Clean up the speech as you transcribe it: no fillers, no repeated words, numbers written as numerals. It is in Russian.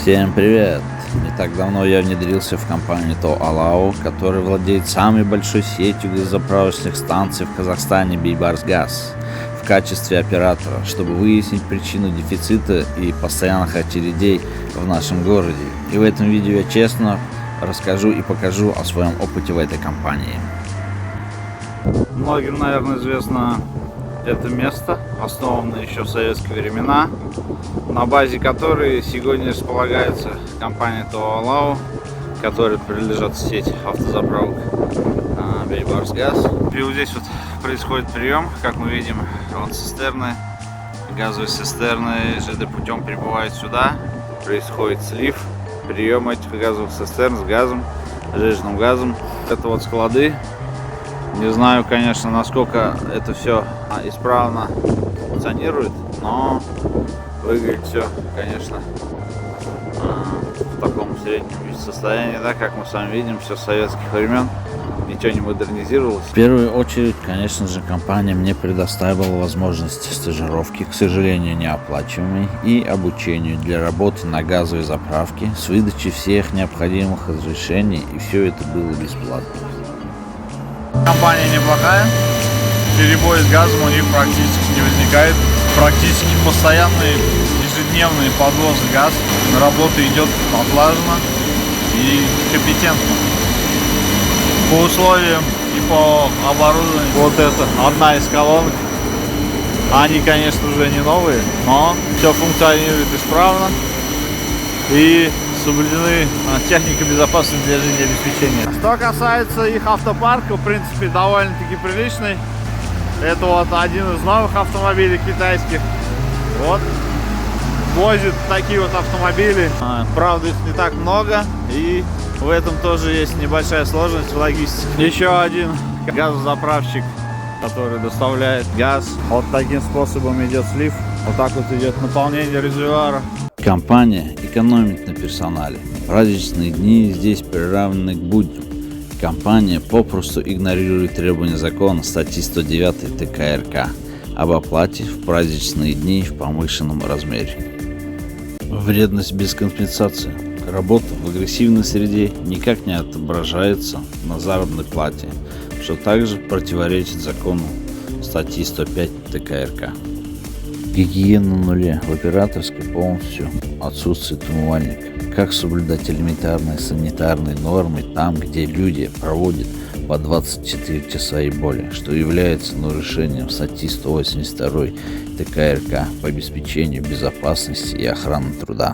Всем привет! Не так давно я внедрился в компанию ТО «Алау», которая владеет самой большой сетью газозаправочных станций в Казахстане «Бейбарсгаз» в качестве оператора, чтобы выяснить причину дефицита и постоянных очередей в нашем городе. И в этом видео я честно расскажу и покажу о своем опыте в этой компании. Многим, наверное, известно это место, основано еще в советские времена, на базе которой сегодня располагается компания ТО «Алау», которая принадлежит сети автозаправок «Бейбарсгаз». И вот здесь вот происходит прием, как мы видим, вот цистерны, газовые цистерны ЖД путем прибывают сюда, происходит слив, прием этих газовых цистерн с газом, сжиженным газом. Это вот склады. Не знаю, конечно, насколько это все исправно функционирует, но выглядит все, конечно, в таком среднем состоянии, да, как мы с вами видим, все с советских времен, ничего не модернизировалось. В первую очередь, конечно же, компания мне предоставила возможность стажировки, к сожалению, неоплачиваемой, и обучению для работы на газовой заправке с выдачей всех необходимых разрешений, и все это было бесплатно. Компания неплохая, перебои с газом у них практически не возникает, практически постоянные ежедневные подвозы газа, работа идет отлаженно и компетентно. По условиям и по оборудованию, вот это одна из колонок, они, конечно, уже не новые, но все функционирует исправно и соблюдены техника безопасности для жизнеобеспечения. Что касается их автопарка, в принципе, довольно-таки приличный. Это вот один из новых автомобилей китайских. Вот. Возит такие вот автомобили. Правда, их не так много. И в этом тоже есть небольшая сложность в логистике. Еще один газозаправщик, который доставляет газ. Вот таким способом идет слив. Вот так вот идет наполнение резервуара. Компания экономит на персонале. Праздничные дни здесь приравнены к будням. Компания попросту игнорирует требования закона статьи 109 ТК РК об оплате в праздничные дни в повышенном размере. Вредность без компенсации. Работа в агрессивной среде никак не отображается на заработной плате, что также противоречит закону статьи 105 ТК РК. Гигиена на нуле. В операторской полностью отсутствует умывальник. Как соблюдать элементарные санитарные нормы там, где люди проводят по 24 часа и более, что является нарушением статьи 182 ТК РК по обеспечению безопасности и охраны труда.